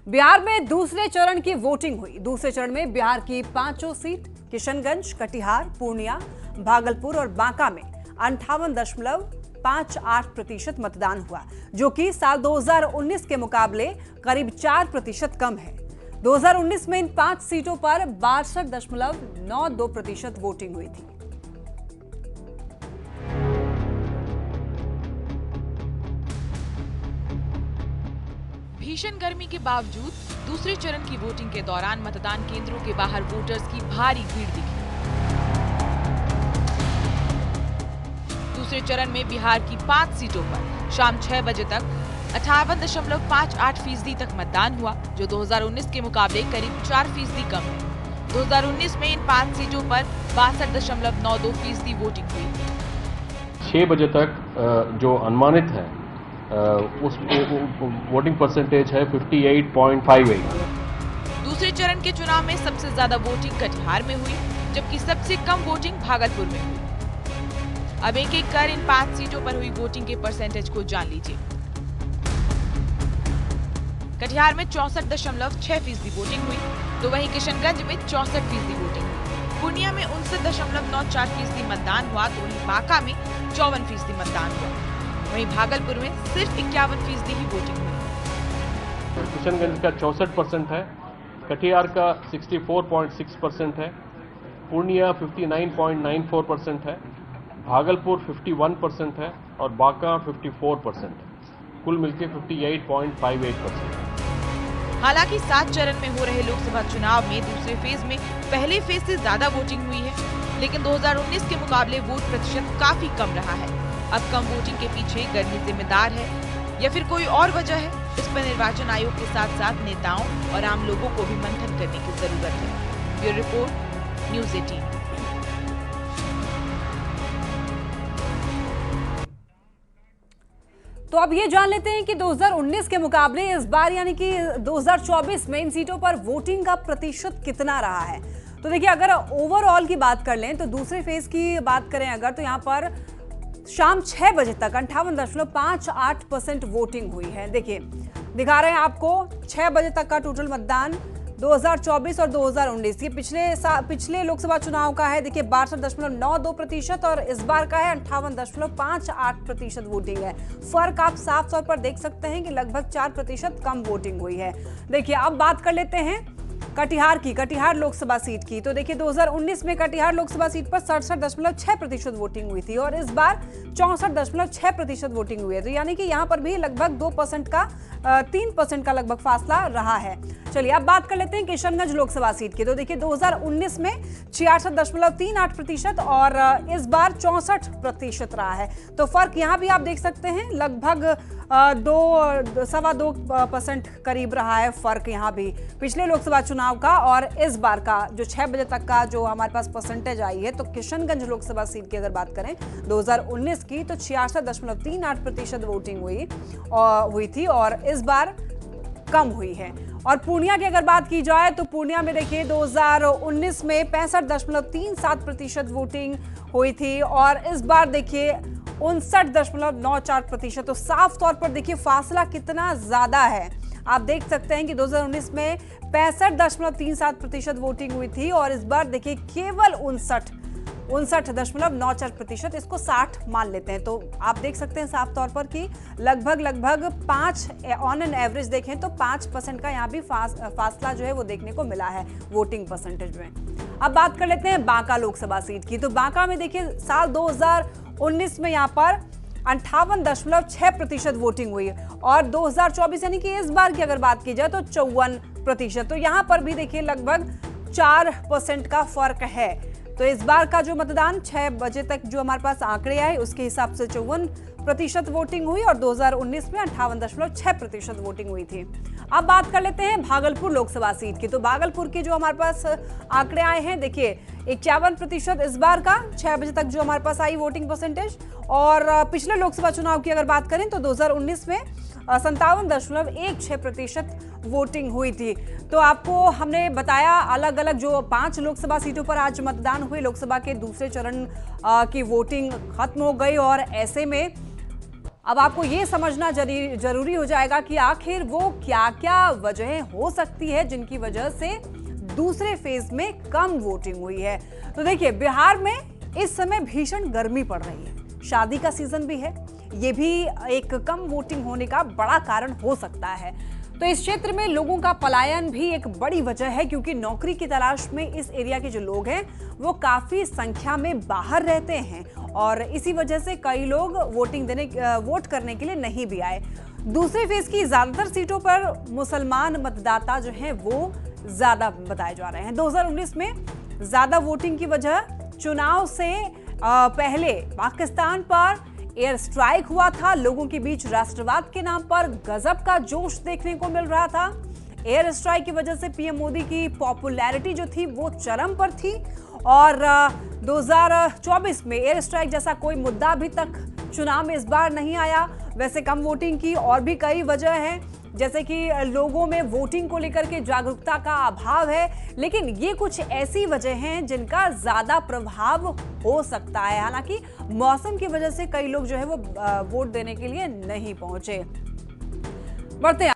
बिहार में दूसरे चरण की वोटिंग हुई। दूसरे चरण में बिहार की 5 सीट किशनगंज, कटिहार, पूर्णिया, भागलपुर और बांका में 58.58% मतदान हुआ, जो कि साल 2019 के मुकाबले करीब 4% कम है। 2019 में इन 5 सीटों पर 62.92% वोटिंग हुई थी। भीषण गर्मी के बावजूद दूसरे चरण की वोटिंग के दौरान मतदान केंद्रों के बाहर वोटर्स की भारी भीड़ दिखी। दूसरे चरण में बिहार की 5 सीटों पर शाम 6 बजे तक 58.58% तक मतदान हुआ, जो 2019 के मुकाबले करीब 4% कम है। 2019 में इन 5 सीटों पर 62.92% वोटिंग हुई। 6 बजे तक जो अनुमानित है उस वोटिंग परसेंटेज है 58.58। दूसरे चरण के चुनाव में सबसे ज्यादा वोटिंग कटिहार में हुई, जबकि सबसे कम वोटिंग भागलपुर में हुई। अब एक एक कर इन 5 सीटों पर हुई वोटिंग के परसेंटेज को जान लीजिए। कटिहार में 64.6% वोटिंग हुई, तो वहीं किशनगंज में 64% वोटिंग हुई। पूर्णिया में 59.94% मतदान हुआ, तो वहीं बांका में 54% मतदान हुआ। वहीं भागलपुर में सिर्फ 51% ही वोटिंग हुई। किशनगंज का 64% है, कटिहार का 64.6% है, पूर्णिया 59.94% है, भागलपुर 51% है और बांका 54% है। कुल मिलकर 58.58%। हालांकि 7 चरण में हो रहे लोकसभा चुनाव में दूसरे फेज में पहले फेज से ज्यादा वोटिंग हुई है, लेकिन 2019 के मुकाबले वोट प्रतिशत काफी कम रहा है। अब कम वोटिंग के पीछे गर्मी जिम्मेदार है या फिर कोई और वजह है, इस पर निर्वाचन आयोग के साथ साथ नेताओं और आम लोगों को भी मंथन करने की जरूरत है। Bureau report, news 18। तो अब ये जान लेते हैं कि 2019 के मुकाबले इस बार यानी कि 2024 में इन सीटों पर वोटिंग का प्रतिशत कितना रहा है। तो देखिए, अगर ओवरऑल की बात कर लें तो दूसरे फेज की बात करें अगर, तो यहाँ पर शाम 6 बजे तक 58.58% वोटिंग हुई है। देखिए, दिखा रहे हैं आपको 6 बजे तक का टोटल मतदान 2024 और 2019 ये पिछले लोकसभा चुनाव का है। देखिए 62.92% और इस बार का है 58.58% वोटिंग है। फर्क आप साफ तौर पर देख सकते हैं कि लगभग 4% कम वोटिंग हुई है। देखिए, अब बात कर लेते हैं कटिहार लोकसभा सीट की। तो देखिए 2019 में कटिहार लोकसभा सीट पर 67.6% वोटिंग हुई थी और इस बार 64.6% वोटिंग हुई है। तो यानी कि यहाँ पर भी लगभग 2% का 3% का लगभग फासला रहा है। चलिए अब बात कर लेते हैं किशनगंज लोकसभा सीट की। तो देखिए 2019 में 66.38% और इस बार 64% रहा है। तो फर्क यहाँ भी आप देख सकते हैं, लगभग 2.25% करीब रहा है फर्क यहाँ भी पिछले लोकसभा चुनाव का और इस बार का जो 6 बजे तक का जो हमारे पास परसेंटेज आई है। तो किशनगंज लोकसभा सीट की अगर बात करें 2019 की तो 66.38% वोटिंग हुई थी और इस बार कम हुई है। और पूर्णिया की अगर बात की जाए तो पूर्णिया में देखिए 2019 में 65.37% वोटिंग हुई थी और इस बार देखिए 59.94%। तो साफ तौर पर देखिए फासला कितना ज्यादा है। आप देख सकते हैं कि 2019 में 65.37% वोटिंग हुई थी और इस बार देखिए केवल 59.94%, इसको 60 मान लेते हैं। तो आप देख सकते हैं साफ तौर पर कि लगभग 5 ऑन एन एवरेज देखें तो 5% का यहाँ भी फासला जो है वो देखने को मिला है वोटिंग परसेंटेज में। अब बात कर लेते हैं बांका लोकसभा सीट की। तो बांका में देखिए साल 2019 में यहाँ पर 58.6% वोटिंग हुई और 2024 यानी कि इस बार की अगर बात की जाए तो 54%। तो यहाँ पर भी देखिए लगभग 4% का फर्क है। तो इस बार का जो मतदान 6 बजे तक जो हमारे पास आंकड़े आए उसके हिसाब से 54% वोटिंग हुई और 2019 में 58.6% वोटिंग हुई थी। अब बात कर लेते हैं भागलपुर लोकसभा सीट की। तो भागलपुर के जो हमारे पास आंकड़े आए हैं, देखिए 51% इस बार का 6 बजे तक जो हमारे पास आई वोटिंग परसेंटेज और पिछले लोकसभा चुनाव की अगर बात करें तो 2019 में 57.16% वोटिंग हुई थी। तो आपको हमने बताया अलग अलग जो 5 लोकसभा सीटों पर आज मतदान हुए, लोकसभा के दूसरे चरण की वोटिंग खत्म हो गई और ऐसे में अब आपको ये समझना जरूरी हो जाएगा कि आखिर वो क्या क्या वजह हो सकती है जिनकी वजह से दूसरे फेज में कम वोटिंग हुई है। तो देखिए, बिहार में इस समय भीषण गर्मी पड़ रही है, शादी का सीजन भी है, ये भी एक कम वोटिंग होने का बड़ा कारण हो सकता है। तो इस क्षेत्र में लोगों का पलायन भी एक बड़ी वजह है, क्योंकि नौकरी की तलाश में इस एरिया के जो लोग हैं वो काफी संख्या में बाहर रहते हैं और इसी वजह से कई लोग वोट करने के लिए नहीं भी आए। दूसरे फेज की ज्यादातर सीटों पर मुसलमान मतदाता जो हैं वो ज्यादा बताए जा रहे हैं। 2019 में ज्यादा वोटिंग की वजह चुनाव से पहले पाकिस्तान पर एयर स्ट्राइक हुआ था। लोगों के बीच राष्ट्रवाद के नाम पर गजब का जोश देखने को मिल रहा था। एयर स्ट्राइक की वजह से पीएम मोदी की पॉपुलैरिटी जो थी वो चरम पर थी और 2024 में एयर स्ट्राइक जैसा कोई मुद्दा अभी तक चुनाव में इस बार नहीं आया। वैसे कम वोटिंग की और भी कई वजह हैं, जैसे कि लोगों में वोटिंग को लेकर के जागरूकता का अभाव है, लेकिन ये कुछ ऐसी वजह हैं जिनका ज्यादा प्रभाव हो सकता है। हालांकि मौसम की वजह से कई लोग जो है वो वोट देने के लिए नहीं पहुंचे। बढ़ते हैं।